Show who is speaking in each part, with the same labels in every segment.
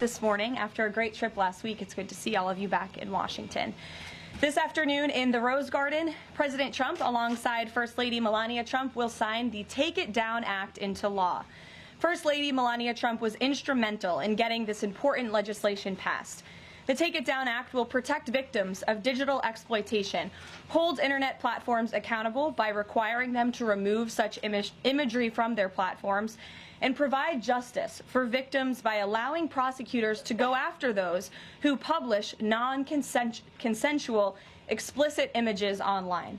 Speaker 1: this morning after a great trip last week. It's good to see all of you back in Washington. This afternoon in the Rose Garden, President Trump, alongside First Lady Melania Trump, will sign the Take It Down Act into law. First Lady Melania Trump was instrumental in getting this important legislation passed. The Take It Down Act will protect victims of digital exploitation, hold internet platforms accountable by requiring them to remove such imagery from their platforms, and provide justice for victims by allowing prosecutors to go after those who publish non-consensual, explicit images online.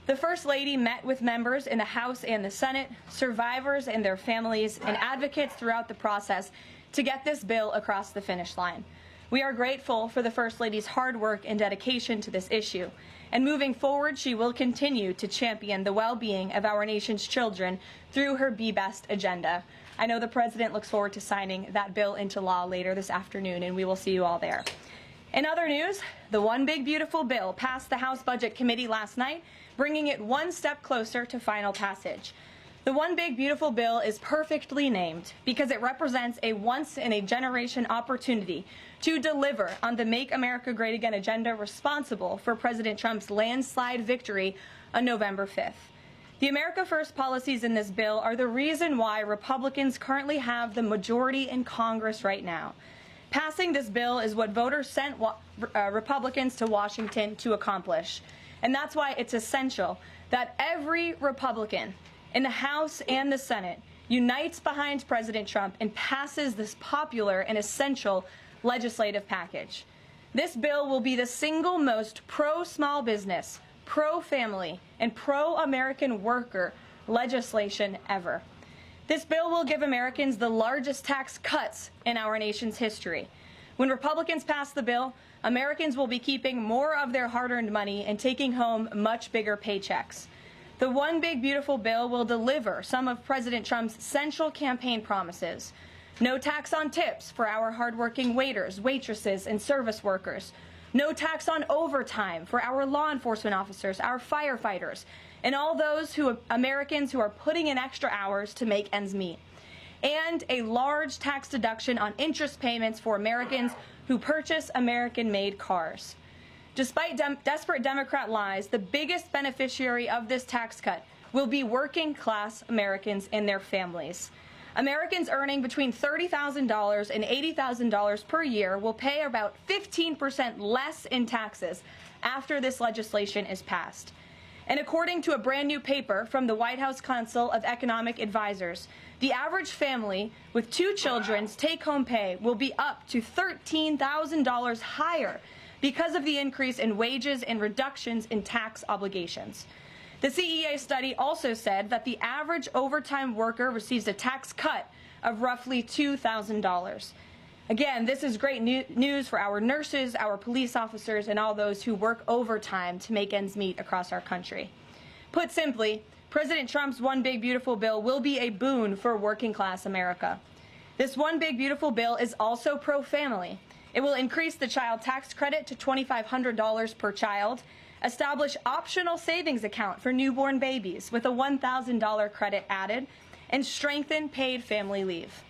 Speaker 1: The First Lady met with members in the House and the Senate, survivors and their families, and advocates throughout the process to get this bill across the finish line. We are grateful for the First Lady's hard work and dedication to this issue, and moving forward, she will continue to champion the well-being of our nation's children through her Be Best agenda. I know the President looks forward to signing that bill into law later this afternoon, and we will see you all there. In other news, the One Big Beautiful Bill passed the House Budget Committee last night, bringing it one step closer to final passage. The One Big Beautiful Bill is perfectly named because it represents a once-in-a-generation opportunity to deliver on the Make America Great Again agenda responsible for President Trump's landslide victory on November 5th. The America First policies in this bill are the reason why Republicans currently have the majority in Congress right now. Passing this bill is what voters sent Republicans to Washington to accomplish. And that's why it's essential that every Republican in the House and the Senate unites behind President Trump and passes this popular and essential legislative package. This bill will be the single most pro-small business, pro-family, and pro-American worker legislation ever. This bill will give Americans the largest tax cuts in our nation's history. When Republicans pass the bill, Americans will be keeping more of their hard-earned money and taking home much bigger paychecks. The One Big Beautiful Bill will deliver some of President Trump's central campaign promises. No tax on tips for our hardworking waiters, waitresses, and service workers. No tax on overtime for our law enforcement officers, our firefighters, and all those Americans who are putting in extra hours to make ends meet. And a large tax deduction on interest payments for Americans who purchase American-made cars. Despite desperate Democrat lies, the biggest beneficiary of this tax cut will be working-class Americans and their families. Americans earning between $30,000 and $80,000 per year will pay about 15% less in taxes after this legislation is passed. And according to a brand new paper from the White House Council of Economic Advisors, the average family with 2 children's take-home pay will be up to $13,000 higher because of the increase in wages and reductions in tax obligations. The CEA study also said that the average overtime worker receives a tax cut of roughly $2,000. Again, this is great news for our nurses, our police officers, and all those who work overtime to make ends meet across our country. Put simply, President Trump's One Big Beautiful Bill will be a boon for working-class America. This One Big Beautiful Bill is also pro-family. It will increase the child tax credit to $2,500 per child, establish optional savings account for newborn babies with a $1,000 credit added, and strengthen paid family leave.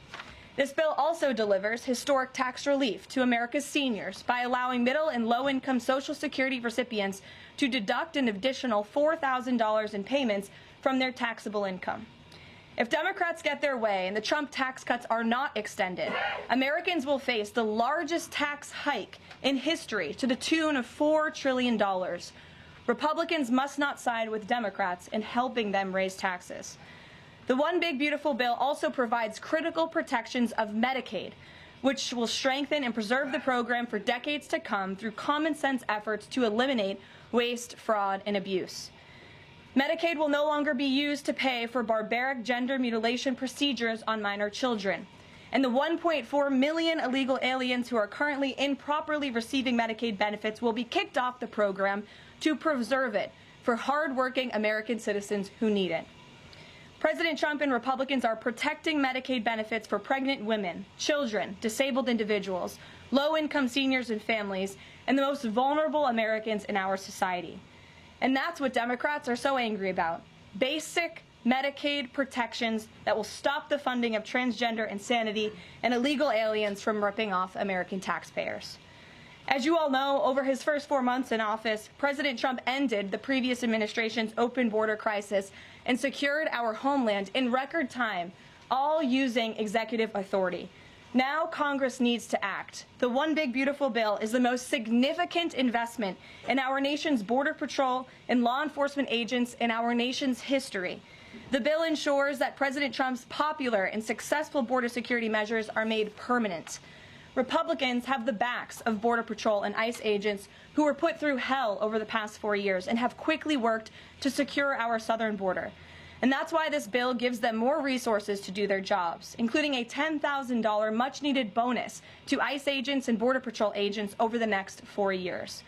Speaker 1: This bill also delivers historic tax relief to America's seniors by allowing middle and low-income Social Security recipients to deduct an additional $4,000 in payments from their taxable income. If Democrats get their way and the Trump tax cuts are not extended, Americans will face the largest tax hike in history to the tune of $4 trillion. Republicans must not side with Democrats in helping them raise taxes. The One Big Beautiful Bill also provides critical protections of Medicaid, which will strengthen and preserve the program for decades to come through common sense efforts to eliminate waste, fraud, and abuse. Medicaid will no longer be used to pay for barbaric gender mutilation procedures on minor children. And the 1.4 million illegal aliens who are currently improperly receiving Medicaid benefits will be kicked off the program to preserve it for hard-working American citizens who need it. President Trump and Republicans are protecting Medicaid benefits for pregnant women, children, disabled individuals, low-income seniors and families, and the most vulnerable Americans in our society. And that's what Democrats are so angry about. Basic, Medicaid protections that will stop the funding of transgender insanity and illegal aliens from ripping off American taxpayers. As you all know, over his first 4 months in office, President Trump ended the previous administration's open border crisis and secured our homeland in record time, all using executive authority. Now Congress needs to act. The One Big Beautiful Bill is the most significant investment in our nation's border patrol and law enforcement agents in our nation's history. The bill ensures that President Trump's popular and successful border security measures are made permanent. Republicans have the backs of Border Patrol and ICE agents who were put through hell over the past 4 years and have quickly worked to secure our southern border. And that's why this bill gives them more resources to do their jobs, including a $10,000 much-needed bonus to ICE agents and Border Patrol agents over the next 4 years.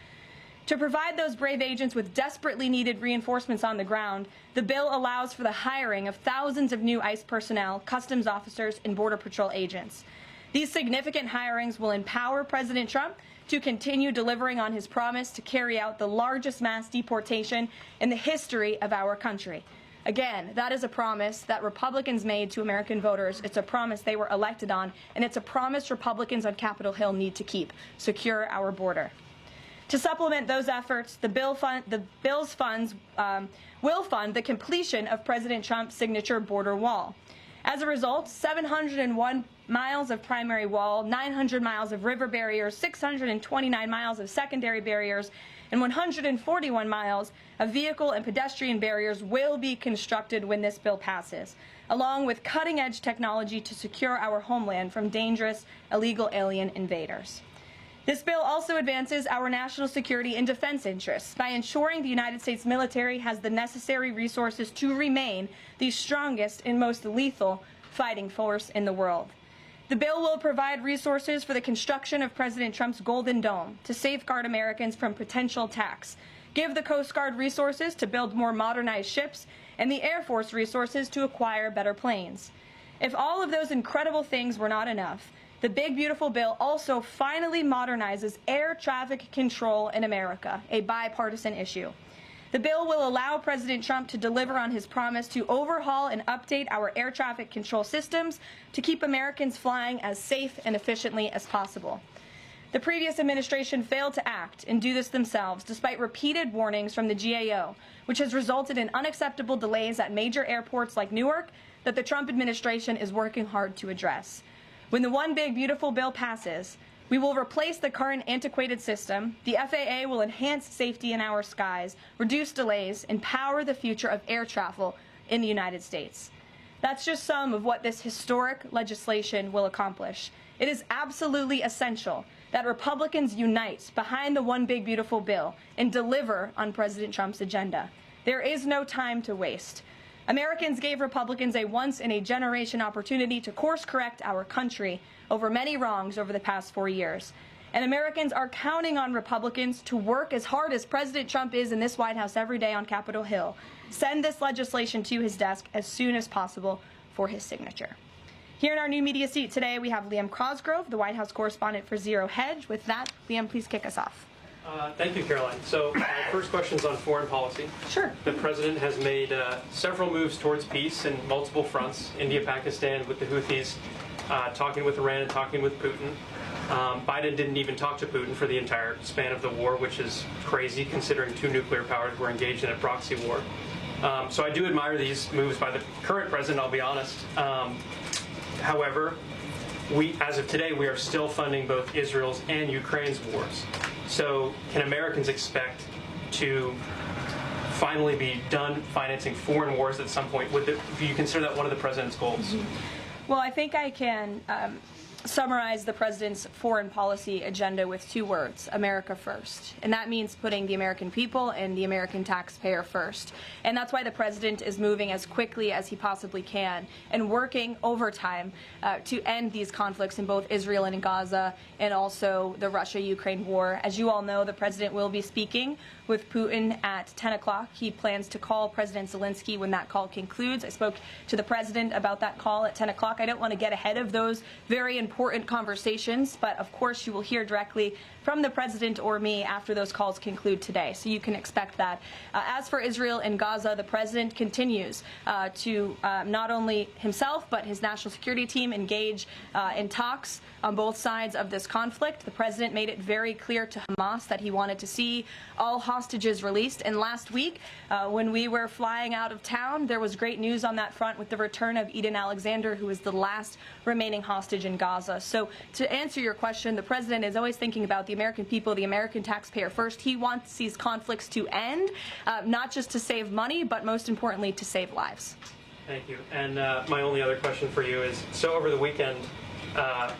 Speaker 1: To provide those brave agents with desperately needed reinforcements on the ground, the bill allows for the hiring of thousands of new ICE personnel, customs officers, and Border Patrol agents. These significant hirings will empower President Trump to continue delivering on his promise to carry out the largest mass deportation in the history of our country. Again, that is a promise that Republicans made to American voters. It's a promise they were elected on, and it's a promise Republicans on Capitol Hill need to keep: secure our border. To supplement those efforts, the bill's funds will fund the completion of President Trump's signature border wall. As a result, 701 miles of primary wall, 900 miles of river barriers, 629 miles of secondary barriers, and 141 miles of vehicle and pedestrian barriers will be constructed when this bill passes, along with cutting-edge technology to secure our homeland from dangerous illegal alien invaders. This bill also advances our national security and defense interests by ensuring the United States military has the necessary resources to remain the strongest and most lethal fighting force in the world. The bill will provide resources for the construction of President Trump's Golden Dome to safeguard Americans from potential attacks, give the Coast Guard resources to build more modernized ships, and the Air Force resources to acquire better planes. If all of those incredible things were not enough, the Big Beautiful Bill also finally modernizes air traffic control in America, a bipartisan issue. The bill will allow President Trump to deliver on his promise to overhaul and update our air traffic control systems to keep Americans flying as safe and efficiently as possible. The previous administration failed to act and do this themselves, despite repeated warnings from the GAO, which has resulted in unacceptable delays at major airports like Newark that the Trump administration is working hard to address. When the One Big Beautiful Bill passes, we will replace the current antiquated system, the FAA will enhance safety in our skies, reduce delays, and power the future of air travel in the United States. That's just some of what this historic legislation will accomplish. It is absolutely essential that Republicans unite behind the One Big Beautiful Bill and deliver on President Trump's agenda. There is no time to waste. Americans gave Republicans a once-in-a-generation opportunity to course-correct our country over many wrongs over the past 4 years. And Americans are counting on Republicans to work as hard as President Trump is in this White House every day on Capitol Hill. Send this legislation to his desk as soon as possible for his signature. Here in our new media seat today, we have Liam Cosgrove, the White House correspondent for Zero Hedge. With that, Liam, please kick us off.
Speaker 2: Thank you, Karoline. So my first question is on foreign policy.
Speaker 1: Sure.
Speaker 2: The president has made several moves towards peace in multiple fronts: India, Pakistan with the Houthis, talking with Iran and talking with Putin. Biden didn't even talk to Putin for the entire span of the war, which is crazy considering two nuclear powers were engaged in a proxy war. So I do admire these moves by the current president, I'll be honest. However, as of today, we are still funding both Israel's and Ukraine's wars. So can Americans expect to finally be done financing foreign wars at some point? Do you consider that one of the president's goals?
Speaker 1: Well, I think I can summarize the president's foreign policy agenda with 2 words: America first. And that means putting the American people and the American taxpayer first. And that's why the president is moving as quickly as he possibly can and working overtime to end these conflicts in both Israel and in Gaza, and also the Russia-Ukraine war. As you all know, the president will be speaking with Putin at 10 o'clock. He plans to call President Zelensky when that call concludes. I spoke to the president about that call at 10 o'clock. I don't want to get ahead of those very important conversations, but of course you will hear directly from the president or me after those calls conclude today. So you can expect that. As for Israel and Gaza, the president continues to not only himself but his national security team engage in talks on both sides of this conflict. The president made it very clear to Hamas that he wanted to see all hostages released. And last week, when we were flying out of town, there was great news on that front with the return of Eden Alexander, who is the last remaining hostage in Gaza. So to answer your question, the president is always thinking about the American people, the American taxpayer first. He wants these conflicts to end, not just to save money, but most importantly, to save lives.
Speaker 2: Thank you. And my only other question for you is, so over the weekend,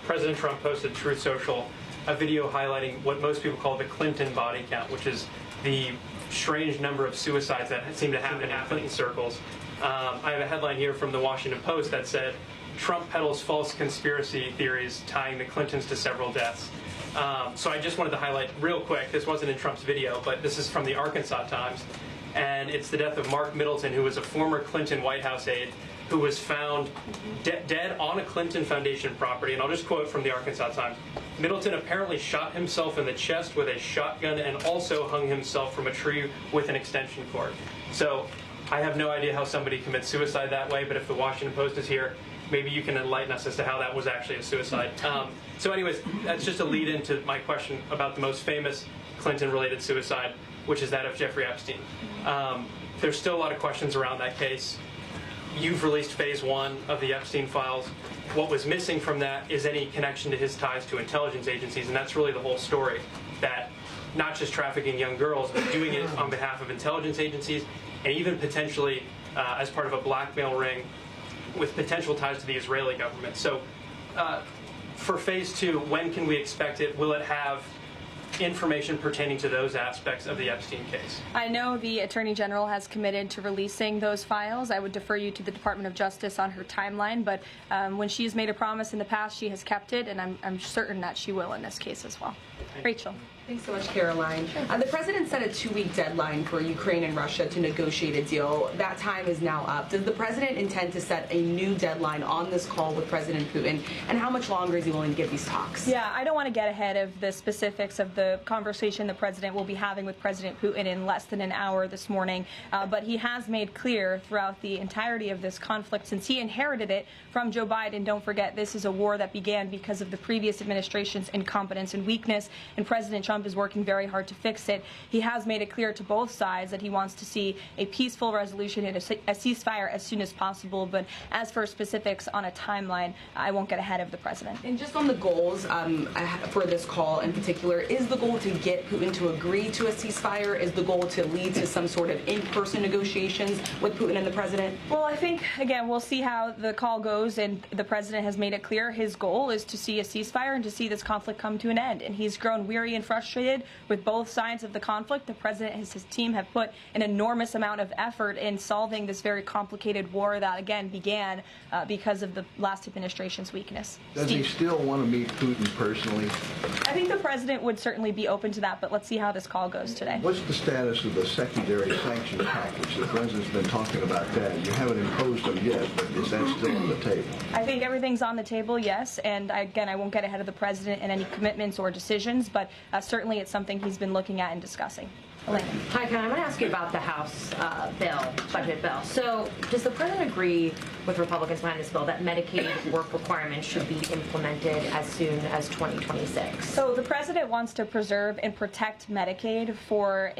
Speaker 2: President Trump posted Truth Social a video highlighting what most people call the Clinton body count, which is the strange number of suicides that seem to happen in Clinton circles. I have a headline here from the Washington Post that said, Trump peddles false conspiracy theories tying the Clintons to several deaths. So I just wanted to highlight real quick, this wasn't in Trump's video, but this is from the Arkansas Times, and it's the death of Mark Middleton, who was a former Clinton White House aide, who was found dead on a Clinton Foundation property. And I'll just quote from the Arkansas Times. Middleton apparently shot himself in the chest with a shotgun and also hung himself from a tree with an extension cord. So I have no idea how somebody commits suicide that way, but if the Washington Post is here, maybe you can enlighten us as to how that was actually a suicide. So anyways, that's just a lead into my question about the most famous Clinton-related suicide, which is that of Jeffrey Epstein. There's still a lot of questions around that case. You've released phase 1 of the Epstein files. What was missing from that is any connection to his ties to intelligence agencies, and that's really the whole story, that not just trafficking young girls, but doing it on behalf of intelligence agencies, and even potentially as part of a blackmail ring with potential ties to the Israeli government. So for phase 2, when can we expect it? Will it have information pertaining to those aspects of the Epstein case?
Speaker 1: I know the Attorney General has committed to releasing those files. I would defer you to the Department of Justice on her timeline, but when she's made a promise in the past, she has kept it, and I'm certain that she will in this case as well. Rachel.
Speaker 3: Thanks so much, Karoline. The president set a 2-week deadline for Ukraine and Russia to negotiate a deal. That time is now up. Does the president intend to set a new deadline on this call with President Putin? And how much longer is he willing to give these talks?
Speaker 1: Yeah, I don't want to get ahead of the specifics of the conversation the president will be having with President Putin in less than an hour this morning. But he has made clear throughout the entirety of this conflict, since he inherited it from Joe Biden. Don't forget, this is a war that began because of the previous administration's incompetence and weakness, and President Trump is working very hard to fix it. He has made it clear to both sides that he wants to see a peaceful resolution and a ceasefire as soon as possible. But as for specifics on a timeline, I won't get ahead of the president.
Speaker 3: And just on the goals for this call in particular, is the goal to get Putin to agree to a ceasefire? Is the goal to lead to some sort of in-person negotiations with Putin and the president?
Speaker 1: Well, I think, again, we'll see how the call goes, and the president has made it clear his goal is to see a ceasefire and to see this conflict come to an end. And he's grown weary and frustrated with both sides of the conflict. The president and his team have put an enormous amount of effort in solving this very complicated war that, again, began because of the last administration's weakness.
Speaker 4: Does he still want to meet Putin personally?
Speaker 1: I think the president would certainly be open to that, but let's see how this call goes today.
Speaker 4: What's the status of the secondary sanctions package? The president's been talking about that. You haven't imposed them yet, but is that still on the table?
Speaker 1: I think everything's on the table, yes. And again, I won't get ahead of the president in any commitments or decisions, but certainly it's something he's been looking at and discussing. Elena.
Speaker 5: Hi, Ken. I want to ask you about the House budget bill. So does the president agree with Republicans behind this bill that Medicaid work requirements should be implemented as soon as 2026?
Speaker 1: So the president wants to preserve and protect Medicaid for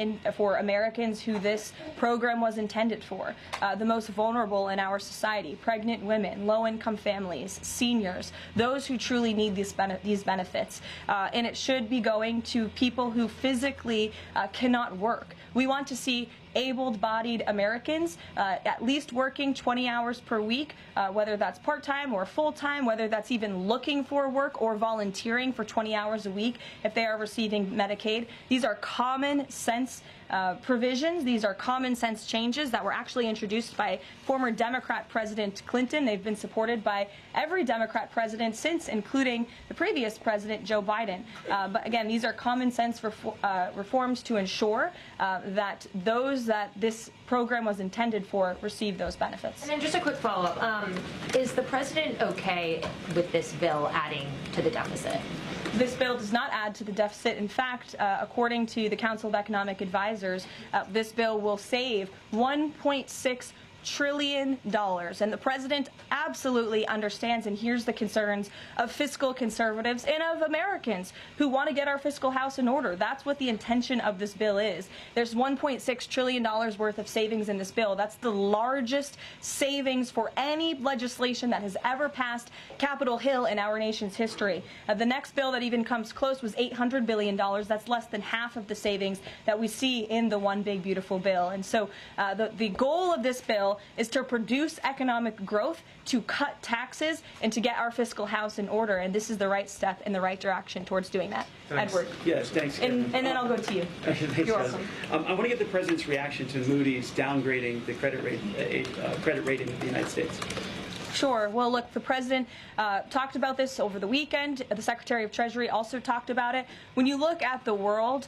Speaker 1: Americans who this program was intended for, the most vulnerable in our society: pregnant women, low-income families, seniors, those who truly need these benefits. And it should be going to people who physically cannot work. We want to see able-bodied Americans at least working 20 hours per week, whether that's part-time or full-time, whether that's even looking for work or volunteering for 20 hours a week if they are receiving Medicaid. These are common sense provisions. These are common sense changes that were actually introduced by former Democrat President Clinton. They've been supported by every Democrat president since, including the previous president, Joe Biden. But again, these are common sense reforms to ensure that those that this program was intended for receive those benefits.
Speaker 5: And then just a quick follow-up. Is the president okay with this bill adding to the deficit?
Speaker 1: This bill does not add to the deficit. In fact, according to the Council of Economic Advisors, this bill will save $1.6 trillion. And the president absolutely understands and hears the concerns of fiscal conservatives and of Americans who want to get our fiscal house in order. That's what the intention of this bill is. There's $1.6 trillion worth of savings in this bill. That's the largest savings for any legislation that has ever passed Capitol Hill in our nation's history. The next bill that even comes close was $800 billion. That's less than half of the savings that we see in the One Big Beautiful Bill. And so the goal of this bill is to produce economic growth, to cut taxes, and to get our fiscal house in order. And this is the right step in the right direction towards doing that.
Speaker 6: Thanks.
Speaker 1: Edward.
Speaker 6: Yes, thanks.
Speaker 1: And then I'll go to you.
Speaker 6: Thanks,
Speaker 1: You're
Speaker 6: President.
Speaker 1: welcome.
Speaker 6: I want to get the President's reaction to Moody's downgrading the credit rating of the United States.
Speaker 1: Sure. Well, look, the president talked about this over the weekend. The Secretary of Treasury also talked about it. When you look at the world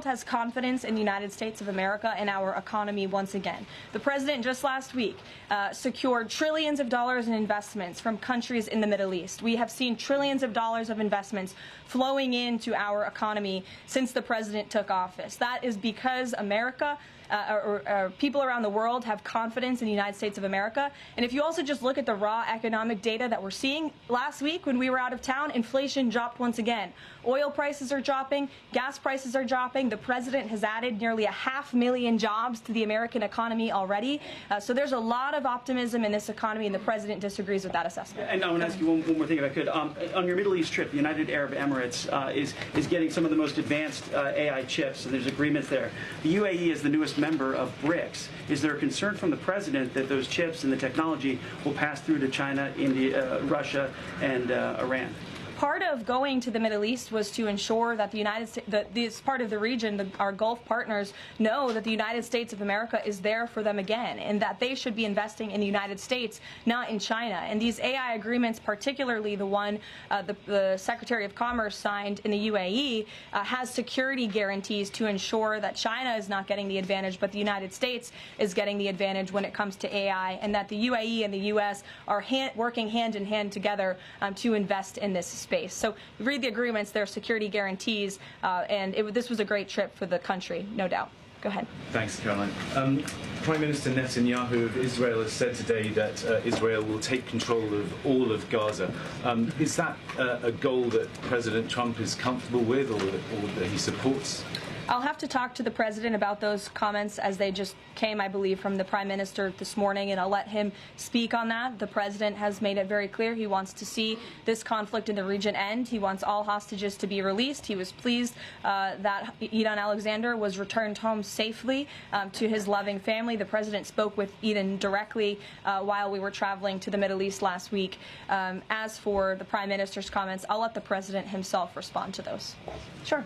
Speaker 1: has confidence in the United States of America and our economy once again. The president just last week secured trillions of dollars in investments from countries in the Middle East. We have seen trillions of dollars of investments flowing into our economy since the president took office. That is because America or people around the world have confidence in the United States of America. And if you also just look at the raw economic data that we're seeing, last week when we were out of town, inflation dropped once again. Oil prices are dropping, gas prices are dropping. The president has added nearly 500,000 jobs to the American economy already. So there's a lot of optimism in this economy, and the president disagrees with that assessment.
Speaker 6: And I want to ask you one more thing, if I could. On your Middle East trip, the United Arab Emirates is getting some of the most advanced AI chips, and there's agreements there. The UAE is the newest member of BRICS. Is there a concern from the president that those chips and the technology will pass through to China, India, Russia, and Iran?
Speaker 1: Part of going to the Middle East was to ensure that the United States, that this part of the region, our Gulf partners, know that the United States of America is there for them again, and that they should be investing in the United States, not in China. And these AI agreements, particularly the one the Secretary of Commerce signed in the UAE, has security guarantees to ensure that China is not getting the advantage, but the United States is getting the advantage when it comes to AI, and that the UAE and the U.S. are working hand in hand together to invest in this space. So read the agreements, there are security guarantees, and this was a great trip for the country, no doubt. Go ahead.
Speaker 7: Thanks, Karoline. Prime Minister Netanyahu of Israel has said today that Israel will take control of all of Gaza. Is that a goal that President Trump is comfortable with or that he supports?
Speaker 1: I'll have to talk to the president about those comments as they just came, I believe, from the prime minister this morning, and I'll let him speak on that. The president has made it very clear he wants to see this conflict in the region end. He wants all hostages to be released. He was pleased that Eden Alexander was returned home safely to his loving family. The president spoke with Eden directly while we were traveling to the Middle East last week. As for the prime minister's comments, I'll let the president himself respond to those. Sure.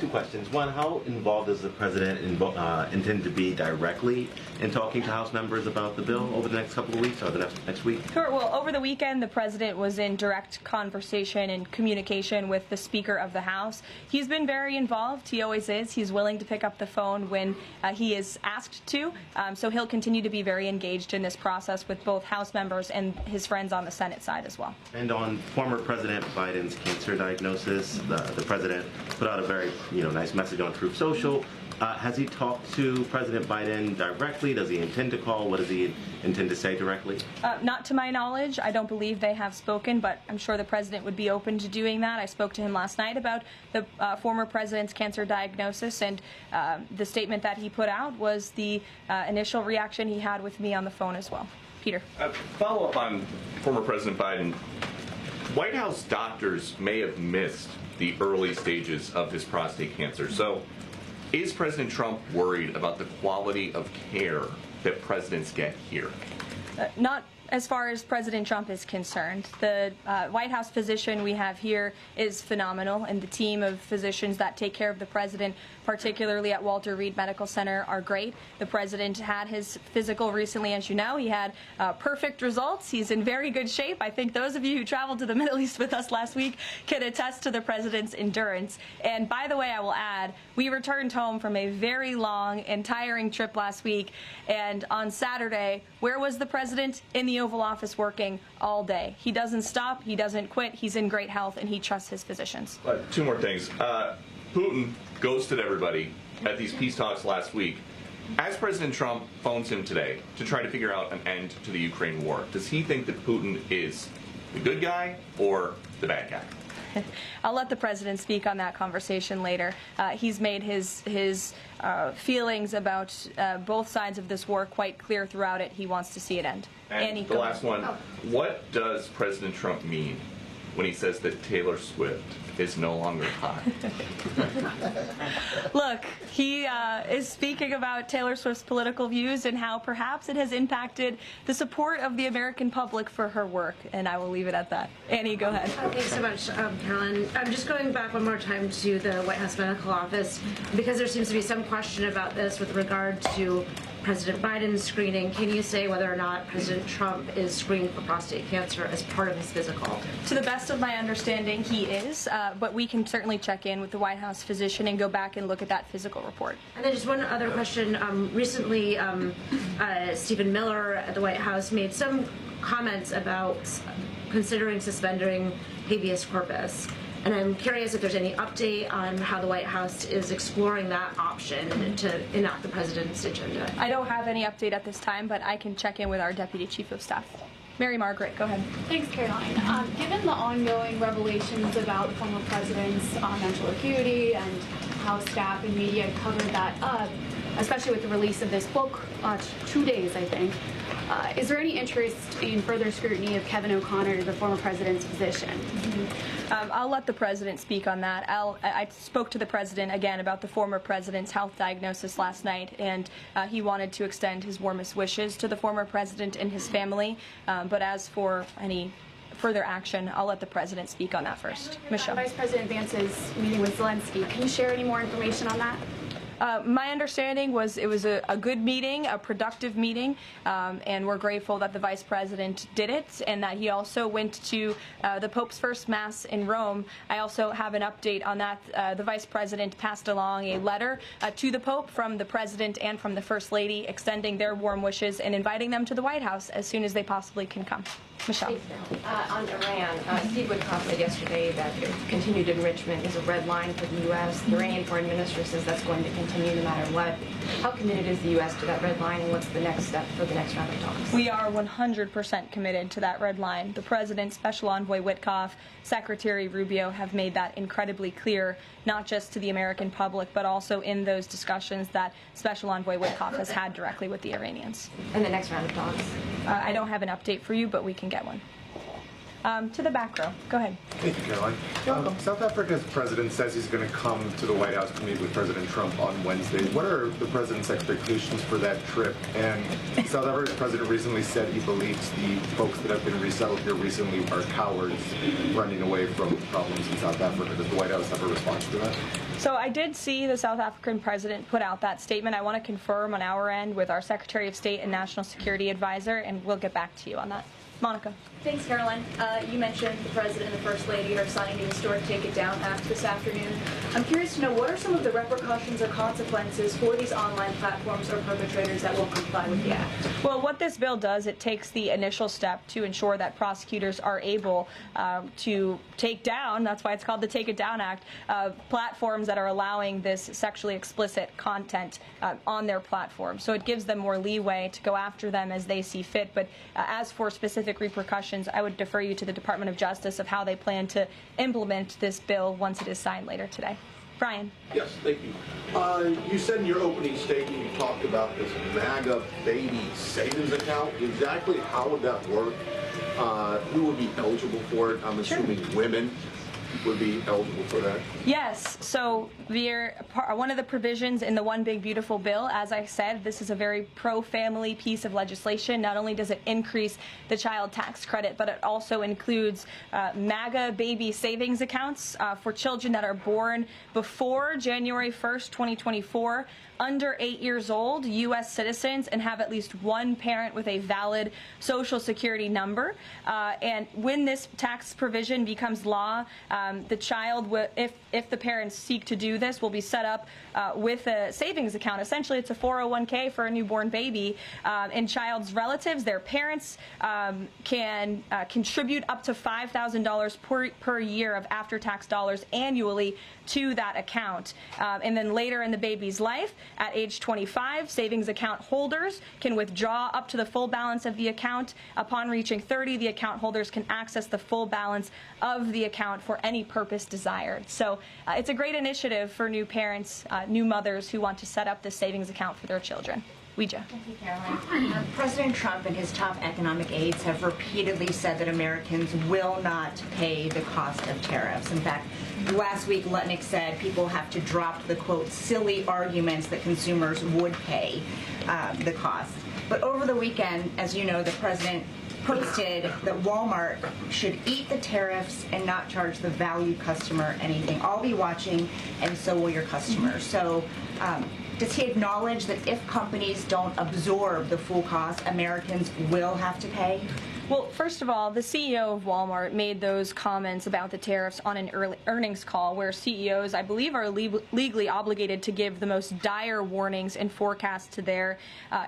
Speaker 8: Two questions. One, how involved does the president intend to be directly in talking to House members about the bill over the next couple of weeks or the next week?
Speaker 1: Sure. Well, over the weekend, the president was in direct conversation and communication with the Speaker of the House. He's been very involved. He always is. He's willing to pick up the phone when he is asked to. So he'll continue to be very engaged in this process with both House members and his friends on the Senate side as well.
Speaker 8: And on former President Biden's cancer diagnosis, the president put out a very nice message on Truth Social. Has he talked to President Biden directly? Does he intend to call? What does he intend to say directly?
Speaker 1: Not to my knowledge. I don't believe they have spoken, but I'm sure the president would be open to doing that. I spoke to him last night about the former president's cancer diagnosis, and the statement that he put out was the initial reaction he had with me on the phone as well. Peter.
Speaker 9: Follow up on former President Biden. White House doctors may have missed the early stages of his prostate cancer. So Is President Trump worried about the quality of care that presidents get here?
Speaker 1: Not as far as President Trump is concerned. The White House physician we have here is phenomenal, and the team of physicians that take care of the president, particularly at Walter Reed Medical Center, are great. The president had his physical recently, as you know. He had perfect results. He's in very good shape. I think those of you who traveled to the Middle East with us last week can attest to the president's endurance. And by the way, I will add, we returned home from a very long and tiring trip last week, and on Saturday, where was the president? In the Oval Office working all day. He doesn't stop, he doesn't quit, he's in great health, and he trusts his physicians.
Speaker 9: Two more things. Putin ghosted everybody at these peace talks last week. As President Trump phones him today to try to figure out an end to the Ukraine war, does he think that Putin is the good guy or the bad guy?
Speaker 1: I'll let the president speak on that conversation later. He's made his feelings about both sides of this war quite clear throughout it. He wants to see it end.
Speaker 9: And
Speaker 1: Annie,
Speaker 9: the last one, what does President Trump mean when he says that Taylor Swift is no longer hot?
Speaker 1: Look, he is speaking about Taylor Swift's political views and how perhaps it has impacted the support of the American public for her work, and I will leave it at that. Annie, go ahead.
Speaker 10: Thanks so much, Caroline. I'm just going back one more time to the White House Medical Office, because there seems to be some question about this with regard to President Biden's screening. Can you say whether or not President Trump is screened for prostate cancer as part of his physical?
Speaker 1: To the best of my understanding, he is, but we can certainly check in with the White House physician and go back and look at that physical report.
Speaker 10: And then just one other question. Recently, Stephen Miller at the White House made some comments about considering suspending habeas corpus. And I'm curious if there's any update on how the White House is exploring that option to enact the president's agenda.
Speaker 1: I don't have any update at this time, but I can check in with our Deputy Chief of Staff. Mary Margaret, go ahead.
Speaker 11: Thanks, Caroline. Given the ongoing revelations about the former president's mental acuity and how staff and media covered that up, especially with the release of this book, 2 days, I think, is there any interest in further scrutiny of Kevin O'Connor, the former president's physician?
Speaker 1: I'll let the president speak on that. I spoke to the president again about the former president's health diagnosis last night, and he wanted to extend his warmest wishes to the former president and his family. But as for any further action, I'll let the president speak on that first. Michelle.
Speaker 11: Vice President Vance's meeting with Zelensky. Can you share any more information on that?
Speaker 1: My understanding was it was a good meeting, a productive meeting, and we're grateful that the Vice President did it and that he also went to the Pope's first Mass in Rome. I also have an update on that. The Vice President passed along a letter to the Pope from the President and from the First Lady extending their warm wishes and inviting them to the White House as soon as they possibly can come. Michelle.
Speaker 5: On Iran, Steve Witkoff said yesterday that continued enrichment is a red line for the U.S. The Iranian foreign minister says that's going to continue no matter what. How committed is the U.S. to that red line, and what's the next step for the next round of talks?
Speaker 1: We are 100% committed to that red line. The President, Special Envoy Witkoff, Secretary Rubio have made that incredibly clear, not just to the American public, but also in those discussions that Special Envoy Witkoff has had directly with the Iranians.
Speaker 5: And the next round of talks?
Speaker 1: I don't have an update for you, but we can get one. To the back row. Go ahead.
Speaker 12: Thank you, Caroline. South Africa's president says he's going to come to the White House to meet with President Trump on Wednesday. What are the president's expectations for that trip? And South Africa's president recently said he believes the folks that have been resettled here recently are cowards running away from problems in South Africa. Does the White House have a response to that?
Speaker 1: So I did see the South African president put out that statement. I want to confirm on our end with our Secretary of State and National Security Advisor, and we'll get back to you on that. Monica.
Speaker 13: Thanks, Caroline. You mentioned the President and the First Lady are signing the historic Take It Down Act this afternoon. I'm curious to know, what are some of the repercussions or consequences for these online platforms or perpetrators that will comply with the act?
Speaker 1: Well, what this bill does, it takes the initial step to ensure that prosecutors are able to take down, that's why it's called the Take It Down Act, platforms that are allowing this sexually explicit content on their platform. So it gives them more leeway to go after them as they see fit. But as for specific repercussions, I would defer you to the Department of Justice of how they plan to implement this bill once it is signed later today. Brian.
Speaker 14: Yes, thank you. You said in your opening statement you talked about this MAGA baby savings account. Exactly how would that work? Who would be eligible for it? I'm assuming women. would be eligible for that?
Speaker 1: Yes. So one of the provisions in the One Big Beautiful Bill, as I said, this is a very pro-family piece of legislation. Not only does it increase the child tax credit, but it also includes MAGA baby savings accounts for children that are born before January 1st, 2024, under 8 years old, U.S. citizens, and have at least one parent with a valid Social Security number. And when this tax provision becomes law, the child, if the parents seek to do this, will be set up with a savings account. Essentially, it's a 401k for a newborn baby. And child's relatives, their parents, can contribute up to $5,000 per year of after-tax dollars annually to that account. And then later in the baby's life, at age 25, savings account holders can withdraw up to the full balance of the account. Upon reaching 30, the account holders can access the full balance of the account for any purpose desired. So it's a great initiative for new parents, new mothers who want to set up this savings account for their children. Ouija.
Speaker 15: Thank you, Karoline. President Trump and his top economic aides have repeatedly said that Americans will not pay the cost of tariffs. In fact, last week, Lutnick said people have to drop the, quote, silly arguments that consumers would pay the cost. But over the weekend, as you know, the president posted that Walmart should eat the tariffs and not charge the value customer anything. I'll be watching, and so will your customers. So does he acknowledge that if companies don't absorb the full cost, Americans will have to pay?
Speaker 1: Well, first of all, the CEO of Walmart made those comments about the tariffs on an earnings call where CEOs, I believe, are legally obligated to give the most dire warnings and forecasts to their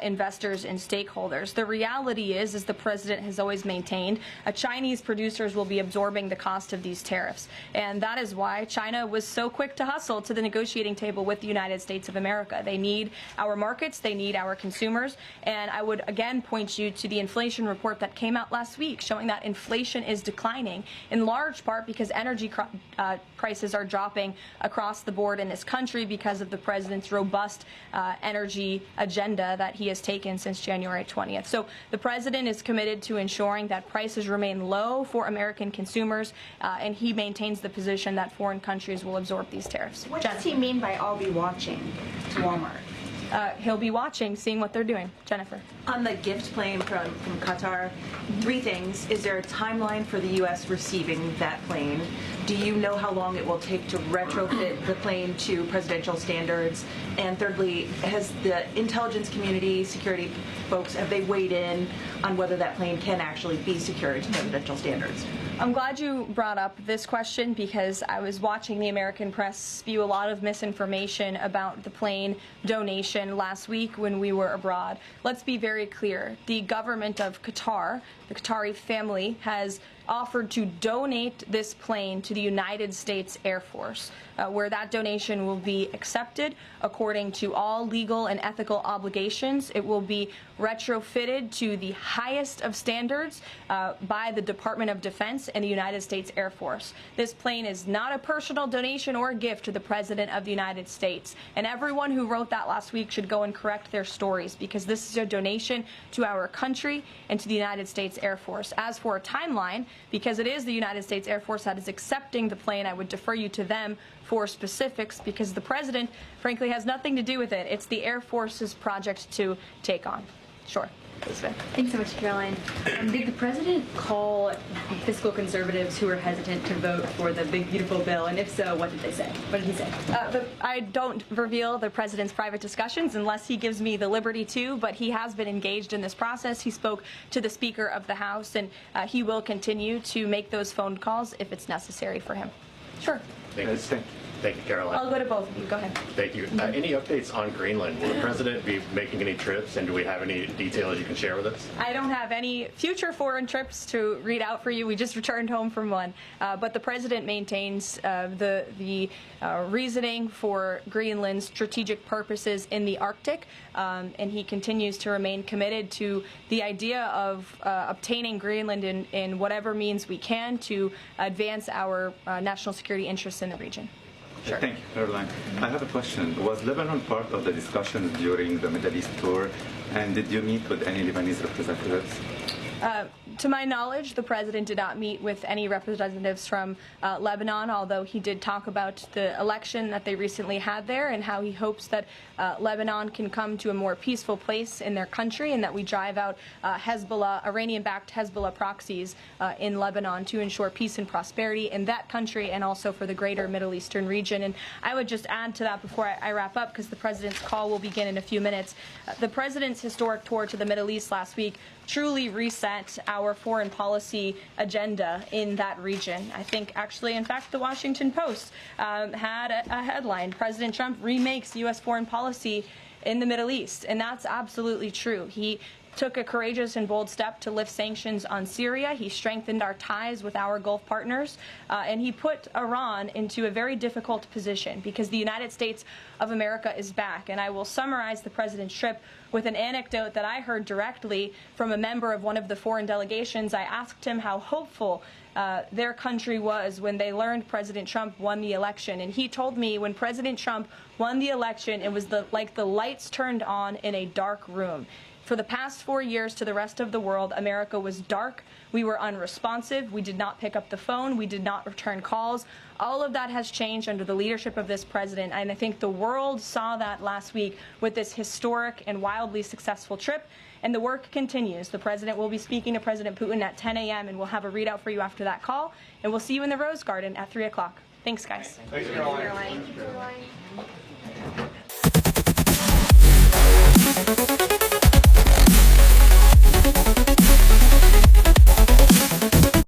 Speaker 1: investors and stakeholders. The reality is, as the president has always maintained, Chinese producers will be absorbing the cost of these tariffs. And that is why China was so quick to hustle to the negotiating table with the United States of America. They need our markets, they need our consumers. And I would again point you to the inflation report that came out last week showing that inflation is declining in large part because energy prices are dropping across the board in this country because of the president's robust energy agenda that he has taken since January 20th. So the president is committed to ensuring that prices remain low for American consumers, and he maintains the position that foreign countries will absorb these tariffs.
Speaker 15: What does he mean by "I'll be watching" to Walmart?
Speaker 1: He'll be watching, seeing what they're doing. Jennifer.
Speaker 16: On the gift plane from Qatar, three things. Is there a timeline for the U.S. receiving that plane? Do you know how long it will take to retrofit the plane to presidential standards? And thirdly, has the intelligence community, security folks, have they weighed in on whether that plane can actually be secured to presidential standards?
Speaker 1: I'm glad you brought up this question because I was watching the American press spew a lot of misinformation about the plane donation last week when we were abroad. Let's be very clear. The government of Qatar, the Qatari family, has offered to donate this plane to the United States Air Force, where that donation will be accepted according to all legal and ethical obligations. It will be retrofitted to the highest of standards by the Department of Defense and the United States Air Force. This plane is not a personal donation or a gift to the President of the United States. And everyone who wrote that last week should go and correct their stories because this is a donation to our country and to the United States Air Force. As for a timeline, because it is the United States Air Force that is accepting the plane, I would defer you to them for specifics because the president, frankly, has nothing to do with it. It's the Air Force's project to take on. Sure.
Speaker 17: Thanks so much, Karoline. Did the president call fiscal conservatives who were hesitant to vote for the Big Beautiful Bill? And if so, what did they say? What did he say?
Speaker 1: I don't reveal the president's private discussions unless he gives me the liberty to, but he has been engaged in this process. He spoke to the Speaker of the House, and he will continue to make those phone calls if it's necessary for him. Sure.
Speaker 18: Thank you, Karoline.
Speaker 1: I'll go to both of you. Go ahead.
Speaker 18: Thank you. Any updates on Greenland? Will the president be making any trips, and do we have any details you can share with us?
Speaker 1: I don't have any future foreign trips to read out for you. We just returned home from one. But the president maintains the reasoning for Greenland's strategic purposes in the Arctic, and he continues to remain committed to the idea of obtaining Greenland in whatever means we can to advance our national security interests in the region. Sure.
Speaker 19: Thank you, Caroline. I have a question. Was Lebanon part of the discussions during the Middle East tour, and did you meet with any Lebanese representatives?
Speaker 1: To my knowledge, the president did not meet with any representatives from Lebanon, although he did talk about the election that they recently had there and how he hopes that Lebanon can come to a more peaceful place in their country and that we drive out Hezbollah, Iranian-backed Hezbollah proxies in Lebanon to ensure peace and prosperity in that country and also for the greater Middle Eastern region. And I would just add to that before I wrap up, because the president's call will begin in a few minutes. The president's historic tour to the Middle East last week truly reset our foreign policy agenda in that region. I think actually, in fact, the Washington Post had a headline, President Trump remakes U.S. foreign policy in the Middle East. And that's absolutely true. He took a courageous and bold step to lift sanctions on Syria. He strengthened our ties with our Gulf partners, and he put Iran into a very difficult position because the United States of America is back. And I will summarize the president's trip with an anecdote that I heard directly from a member of one of the foreign delegations. I asked him how hopeful their country was when they learned President Trump won the election. And he told me when President Trump won the election, it was like the lights turned on in a dark room. For the past 4 years to the rest of the world, America was dark. We were unresponsive. We did not pick up the phone. We did not return calls. All of that has changed under the leadership of this president. And I think the world saw that last week with this historic and wildly successful trip. And the work continues. The president will be speaking to President Putin at 10 a.m. and we'll have a readout for you after that call. And we'll see you in the Rose Garden at 3 o'clock. Thanks, guys.
Speaker 9: Thanks, Karoline.
Speaker 11: Thank you, Karoline.